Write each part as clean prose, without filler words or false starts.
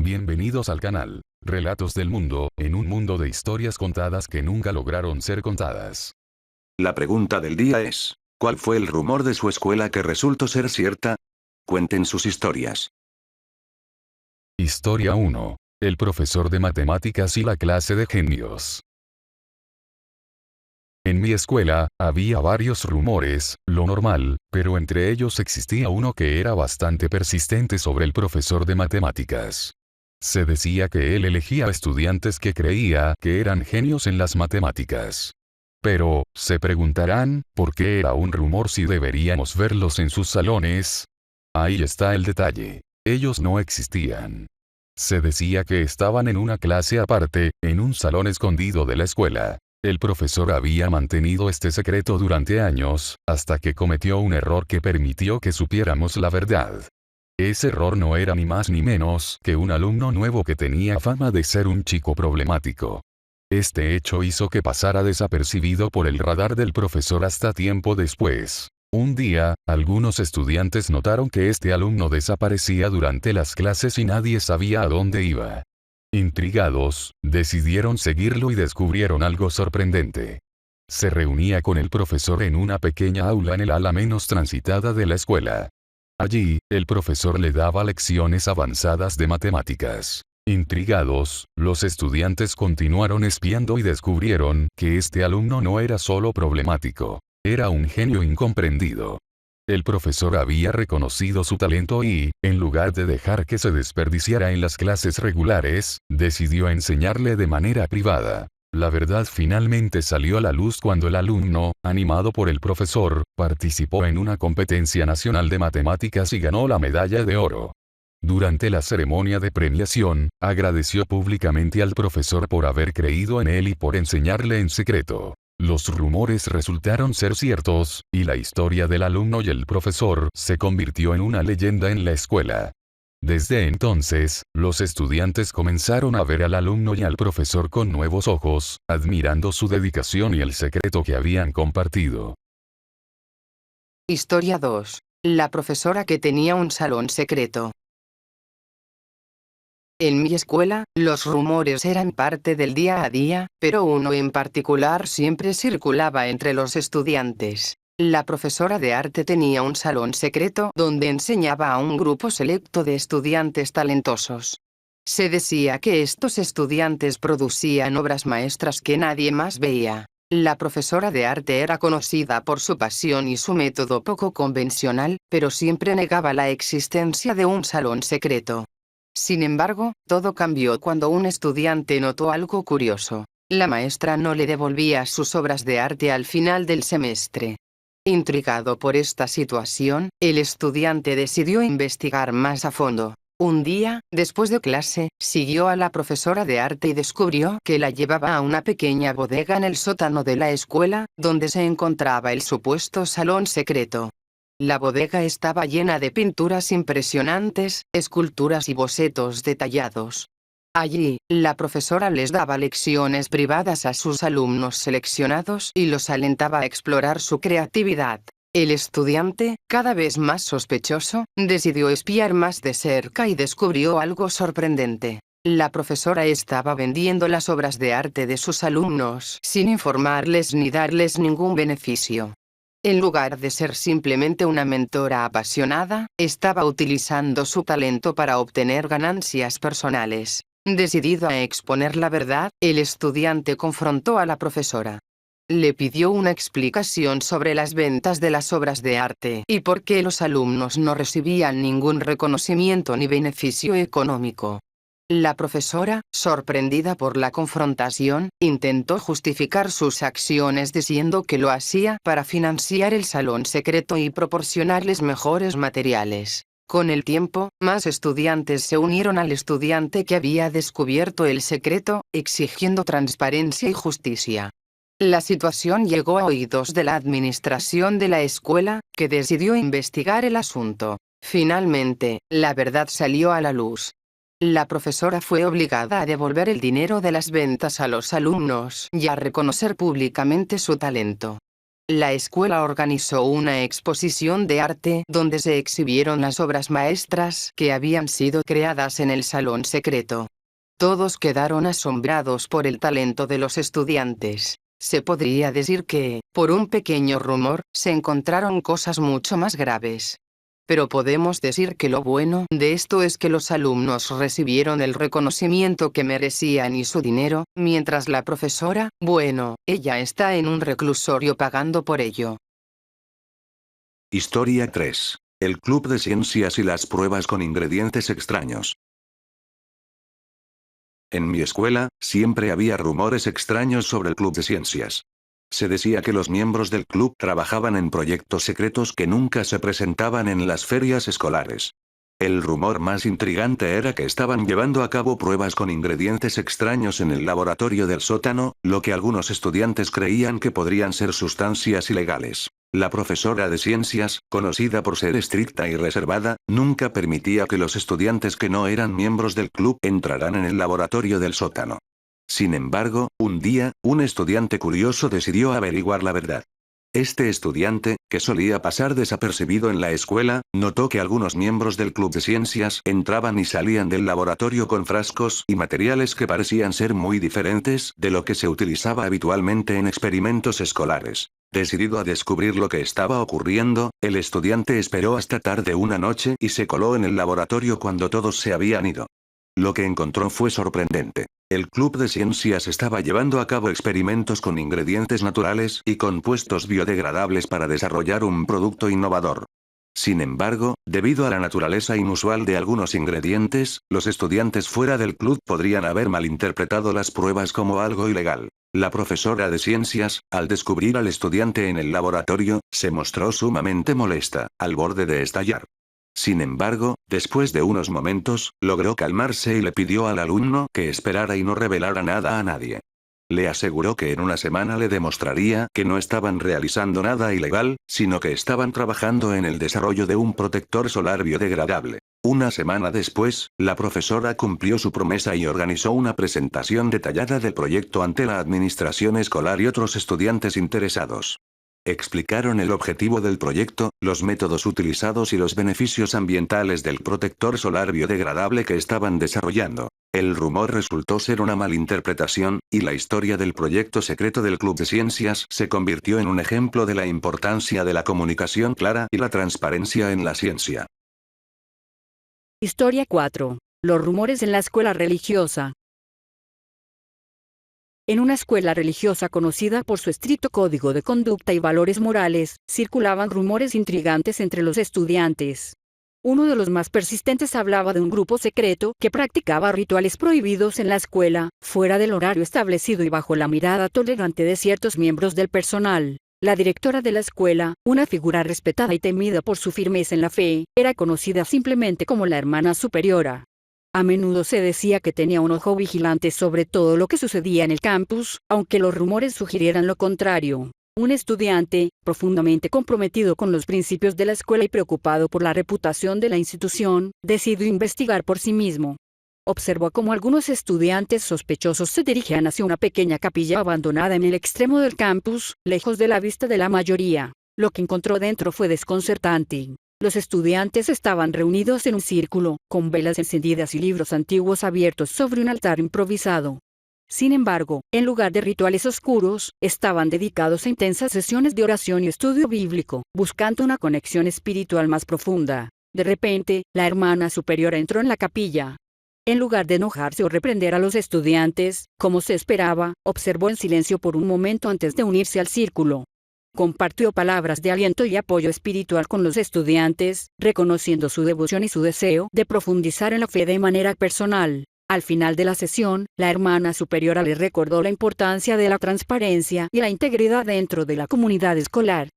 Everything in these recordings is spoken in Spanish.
Bienvenidos al canal Relatos del Mundo, en un mundo de historias contadas que nunca lograron ser contadas. La pregunta del día es, ¿cuál fue el rumor de su escuela que resultó ser cierta? Cuenten sus historias. Historia 1. El profesor de matemáticas y la clase de genios. En mi escuela, había varios rumores, lo normal, pero entre ellos existía uno que era bastante persistente sobre el profesor de matemáticas. Se decía que él elegía estudiantes que creía que eran genios en las matemáticas. Pero, se preguntarán, ¿por qué era un rumor si deberíamos verlos en sus salones? Ahí está el detalle. Ellos no existían. Se decía que estaban en una clase aparte, en un salón escondido de la escuela. El profesor había mantenido este secreto durante años, hasta que cometió un error que permitió que supiéramos la verdad. Ese error no era ni más ni menos que un alumno nuevo que tenía fama de ser un chico problemático. Este hecho hizo que pasara desapercibido por el radar del profesor hasta tiempo después. Un día, algunos estudiantes notaron que este alumno desaparecía durante las clases y nadie sabía a dónde iba. Intrigados, decidieron seguirlo y descubrieron algo sorprendente. Se reunía con el profesor en una pequeña aula en el ala menos transitada de la escuela. Allí, el profesor le daba lecciones avanzadas de matemáticas. Intrigados, los estudiantes continuaron espiando y descubrieron que este alumno no era solo problemático, era un genio incomprendido. El profesor había reconocido su talento y, en lugar de dejar que se desperdiciara en las clases regulares, decidió enseñarle de manera privada. La verdad finalmente salió a la luz cuando el alumno, animado por el profesor, participó en una competencia nacional de matemáticas y ganó la medalla de oro. Durante la ceremonia de premiación, agradeció públicamente al profesor por haber creído en él y por enseñarle en secreto. Los rumores resultaron ser ciertos, y la historia del alumno y el profesor se convirtió en una leyenda en la escuela. Desde entonces, los estudiantes comenzaron a ver al alumno y al profesor con nuevos ojos, admirando su dedicación y el secreto que habían compartido. Historia 2. La profesora que tenía un salón secreto. En mi escuela, los rumores eran parte del día a día, pero uno en particular siempre circulaba entre los estudiantes. La profesora de arte tenía un salón secreto donde enseñaba a un grupo selecto de estudiantes talentosos. Se decía que estos estudiantes producían obras maestras que nadie más veía. La profesora de arte era conocida por su pasión y su método poco convencional, pero siempre negaba la existencia de un salón secreto. Sin embargo, todo cambió cuando un estudiante notó algo curioso. La maestra no le devolvía sus obras de arte al final del semestre. Intrigado por esta situación, el estudiante decidió investigar más a fondo. Un día, después de clase, siguió a la profesora de arte y descubrió que la llevaba a una pequeña bodega en el sótano de la escuela, donde se encontraba el supuesto salón secreto. La bodega estaba llena de pinturas impresionantes, esculturas y bocetos detallados. Allí, la profesora les daba lecciones privadas a sus alumnos seleccionados y los alentaba a explorar su creatividad. El estudiante, cada vez más sospechoso, decidió espiar más de cerca y descubrió algo sorprendente. La profesora estaba vendiendo las obras de arte de sus alumnos sin informarles ni darles ningún beneficio. En lugar de ser simplemente una mentora apasionada, estaba utilizando su talento para obtener ganancias personales. Decidido a exponer la verdad, el estudiante confrontó a la profesora. Le pidió una explicación sobre las ventas de las obras de arte y por qué los alumnos no recibían ningún reconocimiento ni beneficio económico. La profesora, sorprendida por la confrontación, intentó justificar sus acciones diciendo que lo hacía para financiar el salón secreto y proporcionarles mejores materiales. Con el tiempo, más estudiantes se unieron al estudiante que había descubierto el secreto, exigiendo transparencia y justicia. La situación llegó a oídos de la administración de la escuela, que decidió investigar el asunto. Finalmente, la verdad salió a la luz. La profesora fue obligada a devolver el dinero de las ventas a los alumnos y a reconocer públicamente su talento. La escuela organizó una exposición de arte donde se exhibieron las obras maestras que habían sido creadas en el salón secreto. Todos quedaron asombrados por el talento de los estudiantes. Se podría decir que, por un pequeño rumor, se encontraron cosas mucho más graves. Pero podemos decir que lo bueno de esto es que los alumnos recibieron el reconocimiento que merecían y su dinero, mientras la profesora, bueno, ella está en un reclusorio pagando por ello. Historia 3. El Club de Ciencias y las pruebas con ingredientes extraños. En mi escuela, siempre había rumores extraños sobre el Club de Ciencias. Se decía que los miembros del club trabajaban en proyectos secretos que nunca se presentaban en las ferias escolares. El rumor más intrigante era que estaban llevando a cabo pruebas con ingredientes extraños en el laboratorio del sótano, lo que algunos estudiantes creían que podrían ser sustancias ilegales. La profesora de ciencias, conocida por ser estricta y reservada, nunca permitía que los estudiantes que no eran miembros del club entraran en el laboratorio del sótano. Sin embargo, un día, un estudiante curioso decidió averiguar la verdad. Este estudiante, que solía pasar desapercibido en la escuela, notó que algunos miembros del club de ciencias entraban y salían del laboratorio con frascos y materiales que parecían ser muy diferentes de lo que se utilizaba habitualmente en experimentos escolares. Decidido a descubrir lo que estaba ocurriendo, el estudiante esperó hasta tarde una noche y se coló en el laboratorio cuando todos se habían ido. Lo que encontró fue sorprendente. El Club de Ciencias estaba llevando a cabo experimentos con ingredientes naturales y compuestos biodegradables para desarrollar un producto innovador. Sin embargo, debido a la naturaleza inusual de algunos ingredientes, los estudiantes fuera del club podrían haber malinterpretado las pruebas como algo ilegal. La profesora de ciencias, al descubrir al estudiante en el laboratorio, se mostró sumamente molesta, al borde de estallar. Sin embargo, después de unos momentos, logró calmarse y le pidió al alumno que esperara y no revelara nada a nadie. Le aseguró que en una semana le demostraría que no estaban realizando nada ilegal, sino que estaban trabajando en el desarrollo de un protector solar biodegradable. Una semana después, la profesora cumplió su promesa y organizó una presentación detallada del proyecto ante la administración escolar y otros estudiantes interesados. Explicaron el objetivo del proyecto, los métodos utilizados y los beneficios ambientales del protector solar biodegradable que estaban desarrollando. El rumor resultó ser una malinterpretación, y la historia del proyecto secreto del Club de Ciencias se convirtió en un ejemplo de la importancia de la comunicación clara y la transparencia en la ciencia. Historia 4. Los rumores en la escuela religiosa. En una escuela religiosa conocida por su estricto código de conducta y valores morales, circulaban rumores intrigantes entre los estudiantes. Uno de los más persistentes hablaba de un grupo secreto que practicaba rituales prohibidos en la escuela, fuera del horario establecido y bajo la mirada tolerante de ciertos miembros del personal. La directora de la escuela, una figura respetada y temida por su firmeza en la fe, era conocida simplemente como la hermana superiora. A menudo se decía que tenía un ojo vigilante sobre todo lo que sucedía en el campus, aunque los rumores sugirieran lo contrario. Un estudiante, profundamente comprometido con los principios de la escuela y preocupado por la reputación de la institución, decidió investigar por sí mismo. Observó cómo algunos estudiantes sospechosos se dirigían hacia una pequeña capilla abandonada en el extremo del campus, lejos de la vista de la mayoría. Lo que encontró dentro fue desconcertante. Los estudiantes estaban reunidos en un círculo, con velas encendidas y libros antiguos abiertos sobre un altar improvisado. Sin embargo, en lugar de rituales oscuros, estaban dedicados a intensas sesiones de oración y estudio bíblico, buscando una conexión espiritual más profunda. De repente, la hermana superior entró en la capilla. En lugar de enojarse o reprender a los estudiantes, como se esperaba, observó en silencio por un momento antes de unirse al círculo. Compartió palabras de aliento y apoyo espiritual con los estudiantes, reconociendo su devoción y su deseo de profundizar en la fe de manera personal. Al final de la sesión, la hermana superiora les recordó la importancia de la transparencia y la integridad dentro de la comunidad escolar.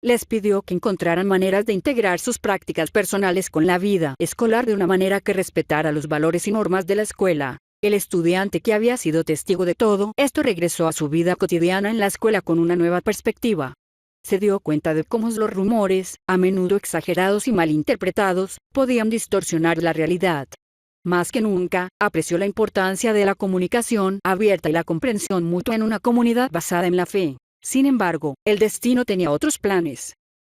Les pidió que encontraran maneras de integrar sus prácticas personales con la vida escolar de una manera que respetara los valores y normas de la escuela. El estudiante que había sido testigo de todo esto regresó a su vida cotidiana en la escuela con una nueva perspectiva. Se dio cuenta de cómo los rumores, a menudo exagerados y malinterpretados, podían distorsionar la realidad. Más que nunca, apreció la importancia de la comunicación abierta y la comprensión mutua en una comunidad basada en la fe. Sin embargo, el destino tenía otros planes.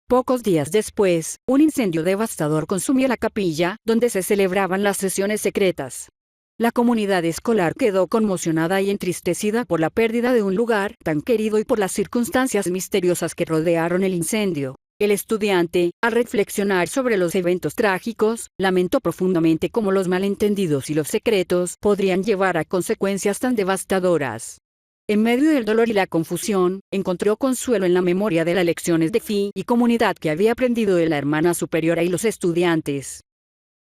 Pocos días después, un incendio devastador consumió la capilla, donde se celebraban las sesiones secretas. La comunidad escolar quedó conmocionada y entristecida por la pérdida de un lugar tan querido y por las circunstancias misteriosas que rodearon el incendio. El estudiante, al reflexionar sobre los eventos trágicos, lamentó profundamente cómo los malentendidos y los secretos podrían llevar a consecuencias tan devastadoras. En medio del dolor y la confusión, encontró consuelo en la memoria de las lecciones de fe y comunidad que había aprendido de la hermana superiora y los estudiantes.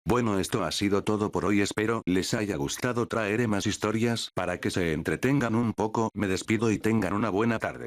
Bueno, esto ha sido todo por hoy, espero les haya gustado. Traeré más historias para que se entretengan un poco. Me despido y tengan una buena tarde.